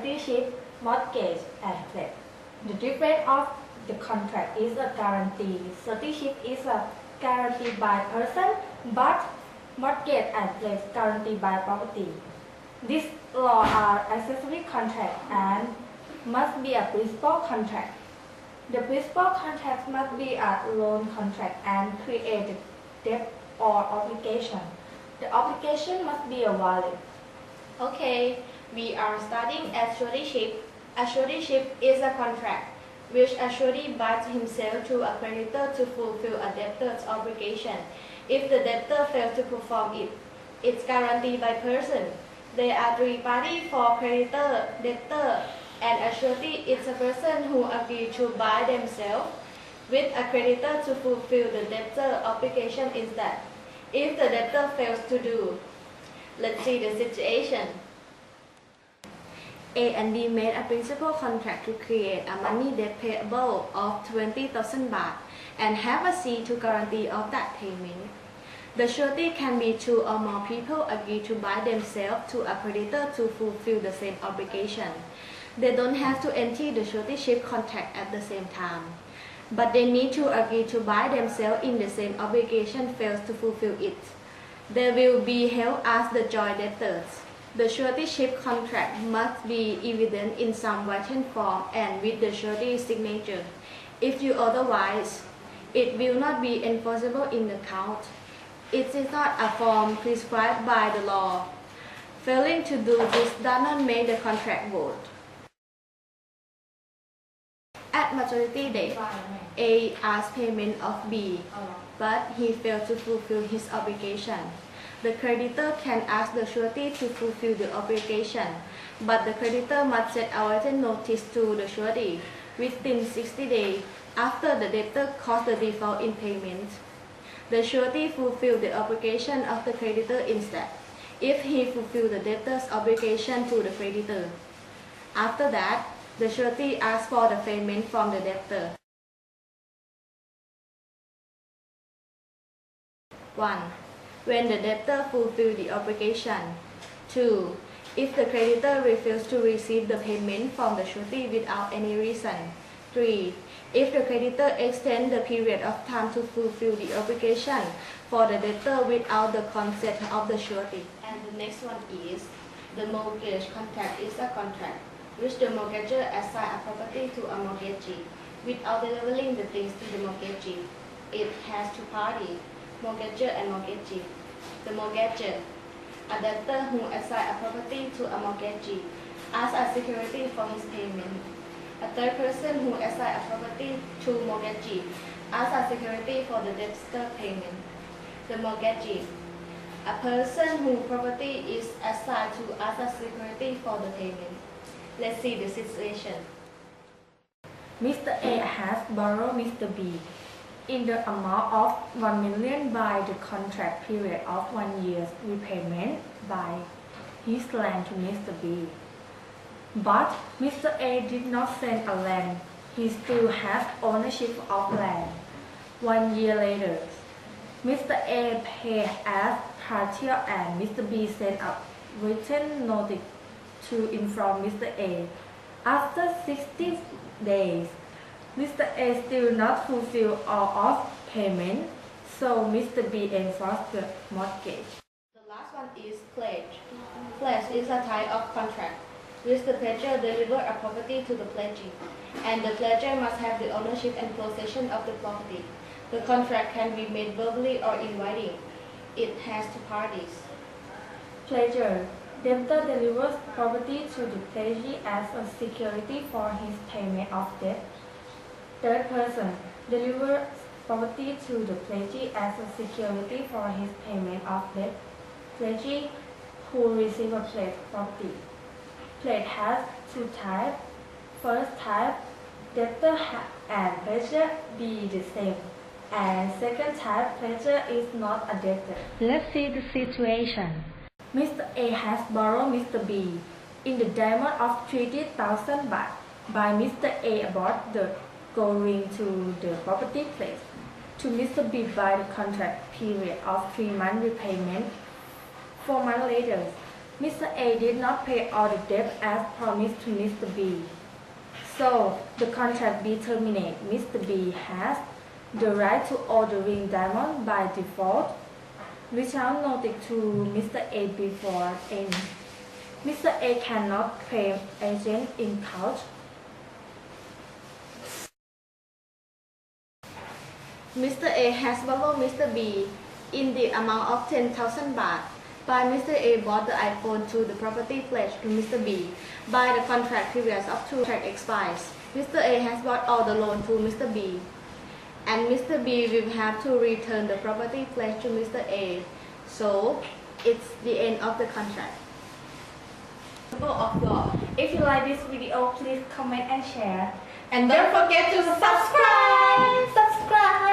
suretyship, mortgage, and pledge. The difference of the contract is a guarantee. Suretyship is a guarantee by person, but mortgage and pledge guaranteed by property. These laws are accessory contract and must be a principal contract. The principal contract must be a loan contract and create a debt or obligation. The obligation must be a valid. Okay, we are studying a suretyship. A suretyship is a contract which a surety binds himself to a creditor to fulfill a debtor's obligation. If the debtor fails to perform it, it's guaranteed by person. There are three parties for creditor, debtor, and a surety is a person who agrees to bind themselves with a creditor to fulfill the debtor obligation instead. If the debtor fails to do, let's see the situation. A and B made a principal contract to create a money debt payable of 20,000 baht and have a C to guarantee of that payment. The surety can be two or more people agree to bind themselves to a creditor to fulfill the same obligation. They don't have to enter the suretyship contract at the same time, but they need to agree to bind themselves in the same obligation fails to fulfill it. They will be held as the joint debtors. The suretyship contract must be evident in some written form and with the surety's signature. If you otherwise, it will not be enforceable in the court. It is not a form prescribed by the law. Failing to do this does not make the contract void. At maturity date, A asked payment of B, but he failed to fulfill his obligation. The creditor can ask the surety to fulfill the obligation, but the creditor must set a written notice to the surety within 60 days after the debtor caused the default in payment. The surety fulfills the obligation of the creditor instead, if he fulfills the debtor's obligation to the creditor. After that, the surety asks for the payment from the debtor. 1. When the debtor fulfills the obligation. 2. If the creditor refuses to receive the payment from the surety without any reason. 3. If the creditor extends the period of time to fulfill the obligation for the debtor without the consent of the surety. And the next one is, the mortgage contract is a contract which the mortgagor assigns a property to a mortgagee without delivering the things to the mortgagee. It has two parties, mortgagor and mortgagee. The mortgagor, a debtor who assigns a property to a mortgagee as a security for his payment. A third person who assigns a property to mortgagee as a security for the debtor payment. The mortgagee, a person whose property is assigned to as a security for the payment. Let's see the situation. Mr. A has borrowed Mr. B in the amount of 1 million by the contract period of 1 year's repayment by his land to Mr. B. But Mr. A did not sell a land. He still has ownership of land. 1 year later, Mr. A paid as partial and Mr. B sent a written notice to inform Mr. A. After 60 days, Mr. A still not fulfill all of payment, so Mr. B enforced the mortgage. The last one is pledge. Pledge is a type of contract which the pledger delivers a property to the pledgee, and the pledger must have the ownership and possession of the property. The contract can be made verbally or in writing. It has two parties. Pledger. Debtor delivers property to the pledgee as a security for his payment of debt. Third person delivers property to the pledgee as a security for his payment of debt. Pledgee who receives a pledge property. Pledge has two types. First type, debtor and pledger be the same. And second type, pledger is not a debtor. Let's see the situation. Mr. A has borrowed Mr. B in the diamond of 30,000 baht by Mr. A about the gold ring to the property place to Mr. B by the contract period of 3 months repayment. 4 months later, Mr. A did not pay all the debt as promised to Mr. B. So the contract B terminates. Mr. B has the right to ordering diamond by default without notice to Mr. A before end. Mr. A cannot claim agent in couch. Mr. A has borrowed Mr. B in the amount of 10,000 baht, but Mr. A bought the iPhone to the property pledged to Mr. B. By the contract period of 2 contract expires, Mr. A has bought all the loan to Mr. B, and Mr. B will have to return the property pledged to Mr. A. So, it's the end of the contract. Principle of law. If you like this video, please comment and share. And don't forget to subscribe! Subscribe!